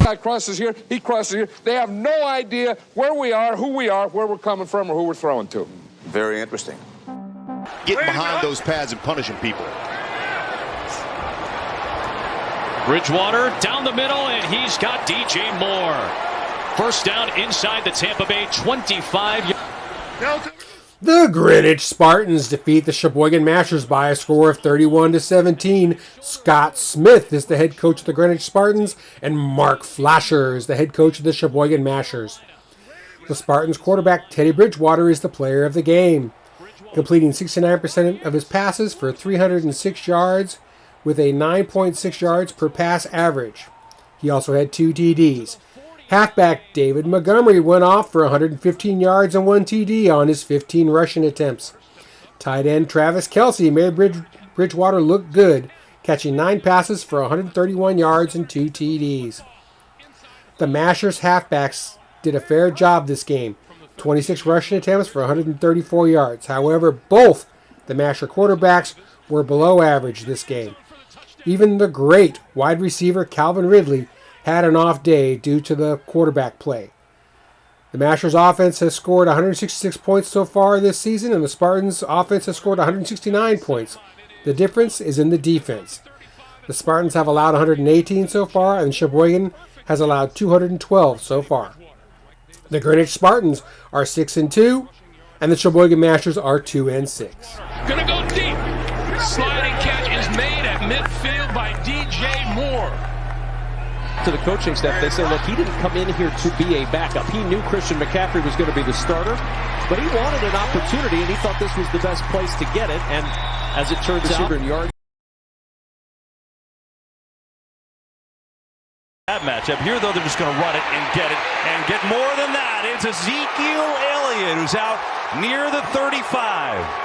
guy crosses here, he crosses here. They have no idea where we are, who we are, where we're coming from, or who we're throwing to. Very interesting. Getting behind those pads and punishing people. Bridgewater down the middle, and he's got DJ Moore. First down inside the Tampa Bay 25. The Greenwich Spartans defeat the Sheboygan Mashers by a score of 31-17. Scott Smith is the head coach of the Greenwich Spartans, and Mark Flasher is the head coach of the Sheboygan Mashers. The Spartans quarterback Teddy Bridgewater is the player of the game, completing 69% of his passes for 306 yards with a 9.6 yards per pass average. He also had 2 TDs. Halfback David Montgomery went off for 115 yards and 1 TD on his 15 rushing attempts. Tight end Travis Kelce made Bridgewater look good, catching 9 passes for 131 yards and 2 TDs. The Mashers halfbacks did a fair job this game, 26 rushing attempts for 134 yards. However, both the Masher quarterbacks were below average this game. Even the great wide receiver Calvin Ridley had an off day due to the quarterback play. The Mashers offense has scored 166 points so far this season, and the Spartans offense has scored 169 points. The difference is in the defense. The Spartans have allowed 118 so far, and Sheboygan has allowed 212 so far. The Greenwich Spartans are 6-2, and the Sheboygan Mashers are 2-6. Gonna go deep. Sliding catch is made at midfield by DJ Moore. To the coaching staff, they say, look, he didn't come in here to be a backup. He knew Christian McCaffrey was going to be the starter, but he wanted an opportunity, and he thought this was the best place to get it. And as it turns out, yards. That matchup here, though, they're just going to run it and get more than that. It's Ezekiel Elliott, who's out near the 35.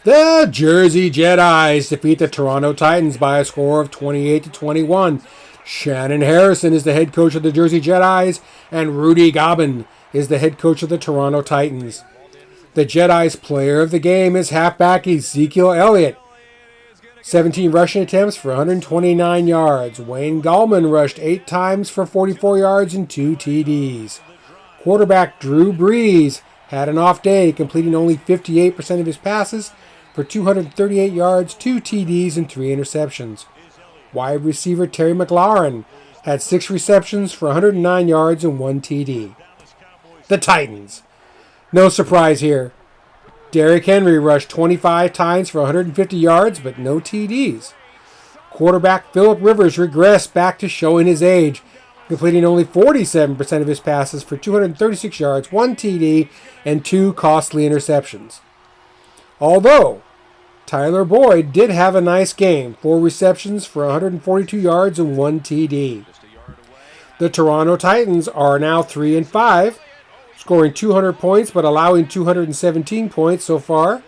The Jersey Jedis defeat the Toronto Titans by a score of 28-21. Shannon Harrison is the head coach of the Jersey Jedis, and Rudy Gobbin is the head coach of the Toronto Titans. The Jedis' player of the game is halfback Ezekiel Elliott. 17 rushing attempts for 129 yards. Wayne Gallman rushed 8 times for 44 yards and 2 TDs. Quarterback Drew Brees had an off day, completing only 58% of his passes for 238 yards, 2 TDs, and 3 interceptions. Wide receiver Terry McLaurin had 6 receptions for 109 yards and 1 TD. The Titans. No surprise here. Derrick Henry rushed 25 times for 150 yards, but no TDs. Quarterback Phillip Rivers regressed back to showing his age, completing only 47% of his passes for 236 yards, 1 TD, and 2 costly interceptions. Although Tyler Boyd did have a nice game, 4 receptions for 142 yards and 1 TD. The Toronto Titans are now 3-5, scoring 200 points but allowing 217 points so far.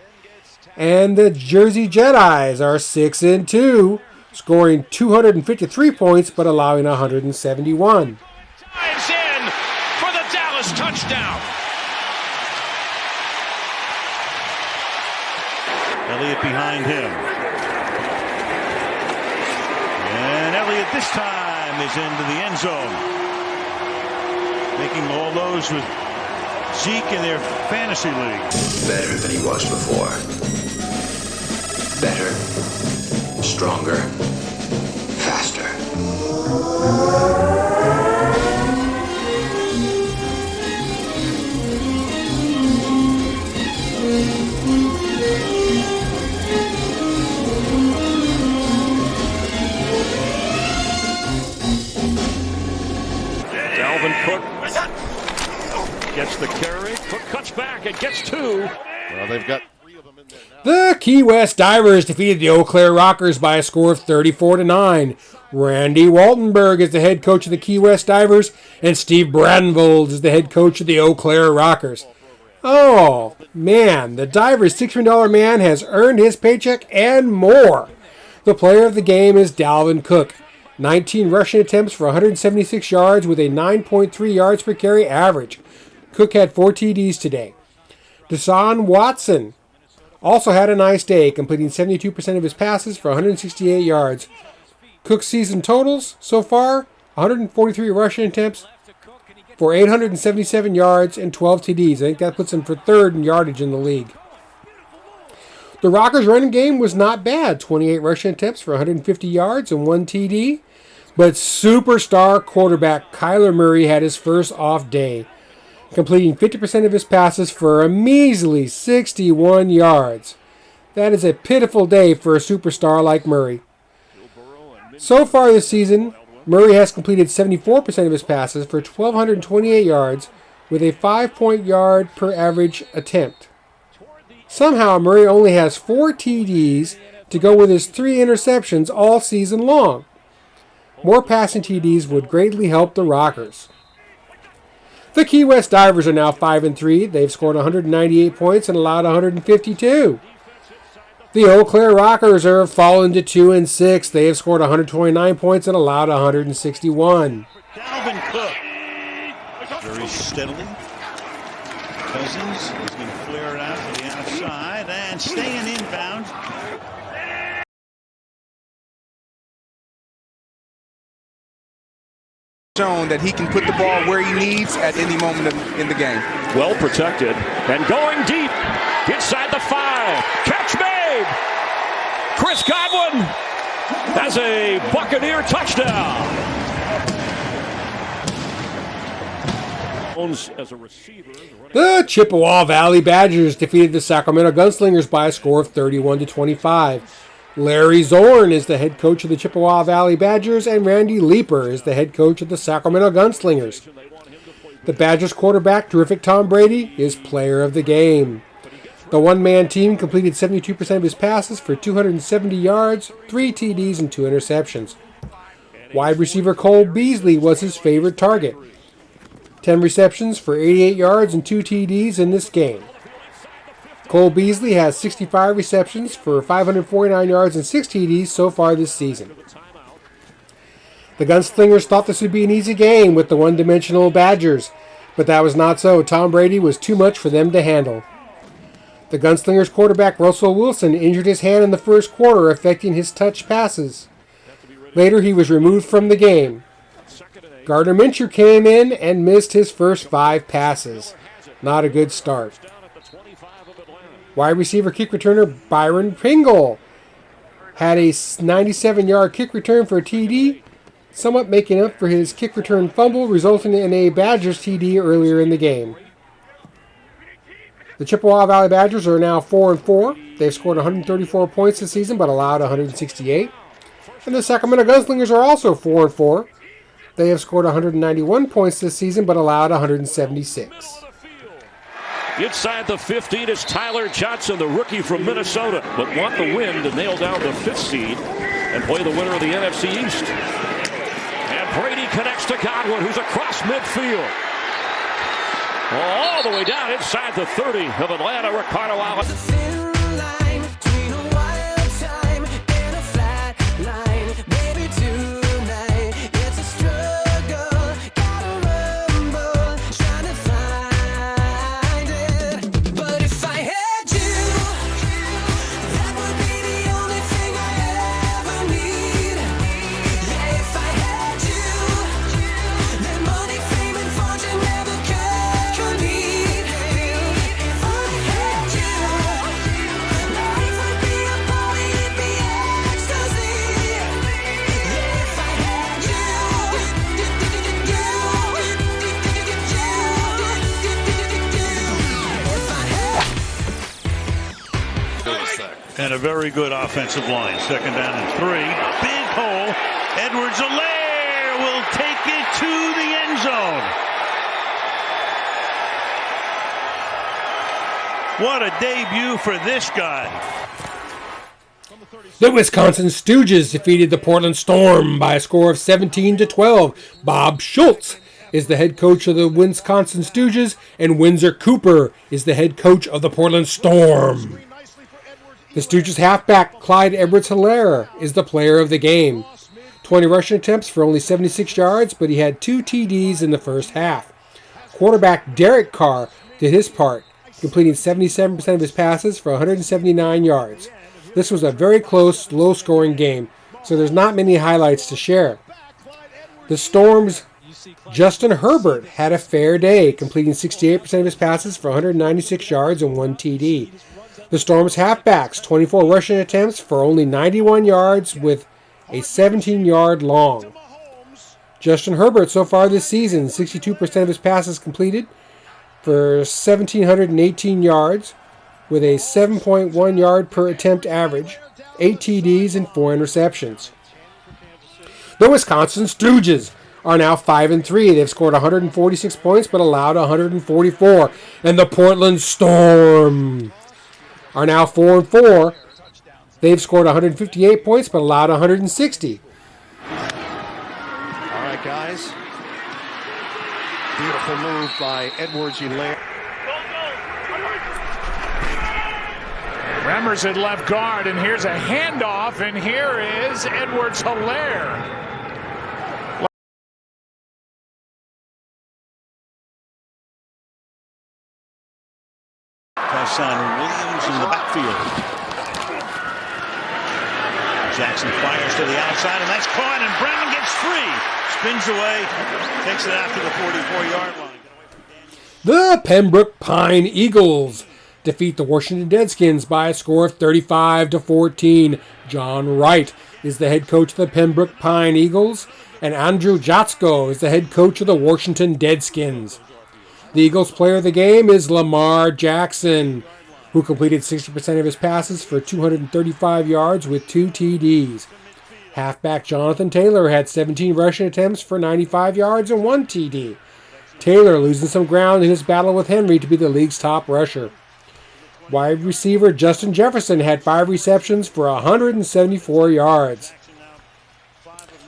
And the Jersey Jedis are 6-2, scoring 253 points but allowing 171. Dives in for the Dallas touchdown. Elliott behind him. And Elliott this time is into the end zone. Making all those with Zeke in their fantasy league. Better than he was before. Better, stronger, faster. Dalvin Cook gets the carry. Cook cuts back and gets 2. Well, they've got 3 of them in there now. The Key West Divers defeated the Eau Claire Rockers by a score of 34-9. Randy Waltenberg is the head coach of the Key West Divers, and Steve Bradenvold is the head coach of the Eau Claire Rockers. Oh, man, the Divers' $6 million man has earned his paycheck and more. The player of the game is Dalvin Cook. 19 rushing attempts for 176 yards with a 9.3 yards per carry average. Cook had 4 TDs today. Deshaun Watson also had a nice day, completing 72% of his passes for 168 yards. Cook's season totals so far, 143 rushing attempts for 877 yards and 12 TDs. I think that puts him for third in yardage in the league. The Rockers' running game was not bad. 28 rushing attempts for 150 yards and 1 TD. But superstar quarterback Kyler Murray had his first off day, completing 50% of his passes for a measly 61 yards. That is a pitiful day for a superstar like Murray. So far this season, Murray has completed 74% of his passes for 1,228 yards with a 5 yard per average attempt. Somehow, Murray only has 4 TDs to go with his 3 interceptions all season long. More passing TDs would greatly help the Rockers. The Key West Divers are now 5-3. They've scored 198 points and allowed 152. The Eau Claire Rockers have fallen to 2-6. They have scored 129 points and allowed 161. Dalvin Cook. Very steadily. Cousins is going to flare it out to the outside and staying inbound. Shown that he can put the ball where he needs at any moment in the game. Well protected and going deep inside the 5. Catch made. Chris Godwin has a Buccaneer touchdown. As a receiver, the Chippewa Valley Badgers defeated the Sacramento Gunslingers by a score of 31-25. Larry Zorn is the head coach of the Chippewa Valley Badgers, and Randy Leeper is the head coach of the Sacramento Gunslingers. The Badgers quarterback, terrific Tom Brady, is player of the game. The one-man team completed 72% of his passes for 270 yards, 3 TDs, and 2 interceptions. Wide receiver Cole Beasley was his favorite target. 10 receptions for 88 yards and 2 TDs in this game. Cole Beasley has 65 receptions for 549 yards and 6 TDs so far this season. The Gunslingers thought this would be an easy game with the one-dimensional Badgers, but that was not so. Tom Brady was too much for them to handle. The Gunslingers quarterback Russell Wilson injured his hand in the first quarter, affecting his touch passes. Later, he was removed from the game. Gardner Minshew came in and missed his first 5 passes. Not a good start. Wide receiver kick returner Byron Pringle had a 97-yard kick return for a TD, somewhat making up for his kick return fumble, resulting in a Badgers TD earlier in the game. The Chippewa Valley Badgers are now 4-4. They've scored 134 points this season, but allowed 168. And the Sacramento Gunslingers are also 4-4. They have scored 191 points this season, but allowed 176. Inside the 15 is Tyler Johnson, the rookie from Minnesota, but want the win to nail down the 5th seed and play the winner of the NFC East. And Brady connects to Godwin, who's across midfield. All the way down inside the 30 of Atlanta, Ricardo Allen. And a very good offensive line. 2nd down and 3. Big hole. Edwards-Helaire will take it to the end zone. What a debut for this guy. The Wisconsin Stooges defeated the Portland Storm by a score of 17-12. Bob Schultz is the head coach of the Wisconsin Stooges, and Windsor Cooper is the head coach of the Portland Storm. The Stooges halfback Clyde Edwards-Helaire is the player of the game. 20 rushing attempts for only 76 yards, but he had 2 TDs in the first half. Quarterback Derek Carr did his part, completing 77% of his passes for 179 yards. This was a very close, low-scoring game. so there's not many highlights to share. The Storm's Justin Herbert had a fair day, completing 68% of his passes for 196 yards and 1 TD. The Storm's halfbacks, 24 rushing attempts for only 91 yards with a 17-yard long. Justin Herbert so far this season, 62% of his passes completed for 1,718 yards with a 7.1 yard per attempt average, 8 TDs and 4 interceptions. The Wisconsin Stooges are now 5-3. They've scored 146 points but allowed 144. And the Portland Storm are now 4-4. They've scored 158 points but allowed 160. All right, guys. Beautiful move by Edwards-Helaire. Remmers at left guard, and here's a handoff, and here is Edwards-Helaire. Tyson Williams in the backfield. Jackson fires to the outside, and that's caught, and Brown gets free. Spins away, takes it after the 44-yard line. The Pembroke Pine Eagles defeat the Washington Redskins by a score of 35-14. John Wright is the head coach of the Pembroke Pine Eagles, and Andrew Jatsko is the head coach of the Washington Redskins. The Eagles' player of the game is Lamar Jackson, who completed 60% of his passes for 235 yards with 2 TDs. Halfback Jonathan Taylor had 17 rushing attempts for 95 yards and 1 TD. Taylor losing some ground in his battle with Henry to be the league's top rusher. Wide receiver Justin Jefferson had 5 receptions for 174 yards.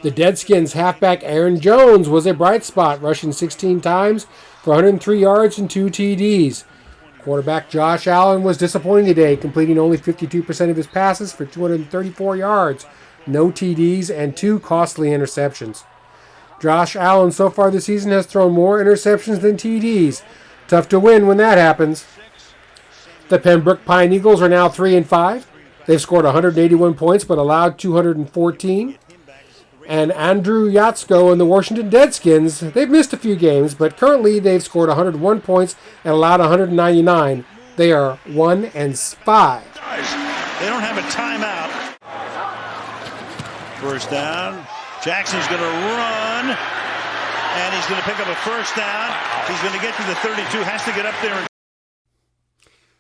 The Redskins halfback Aaron Jones was a bright spot, rushing 16 times for 103 yards and 2 TDs. Quarterback Josh Allen was disappointing today, completing only 52% of his passes for 234 yards, no TDs, and 2 costly interceptions. Josh Allen so far this season has thrown more interceptions than TDs. Tough to win when that happens. The Pembroke Pine Eagles are now 3-5. They've scored 181 points but allowed 214. And Andrew Jatsko and the Washington Redskins, they've missed a few games, but currently they've scored 101 points and allowed 199. They are 1-5. They don't have a timeout. First down. Jackson's going to run, and he's going to pick up a first down. He's going to get to the 32, has to get up there.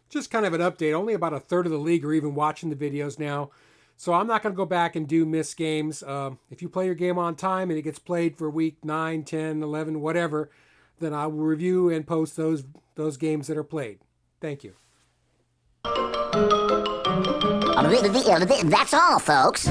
Just kind of an update. Only about a third of the league are even watching the videos now. So I'm not going to go back and do missed games. If you play your game on time and it gets played for week 9, 10, 11, whatever, then I will review and post those games that are played. Thank you. That's all, folks.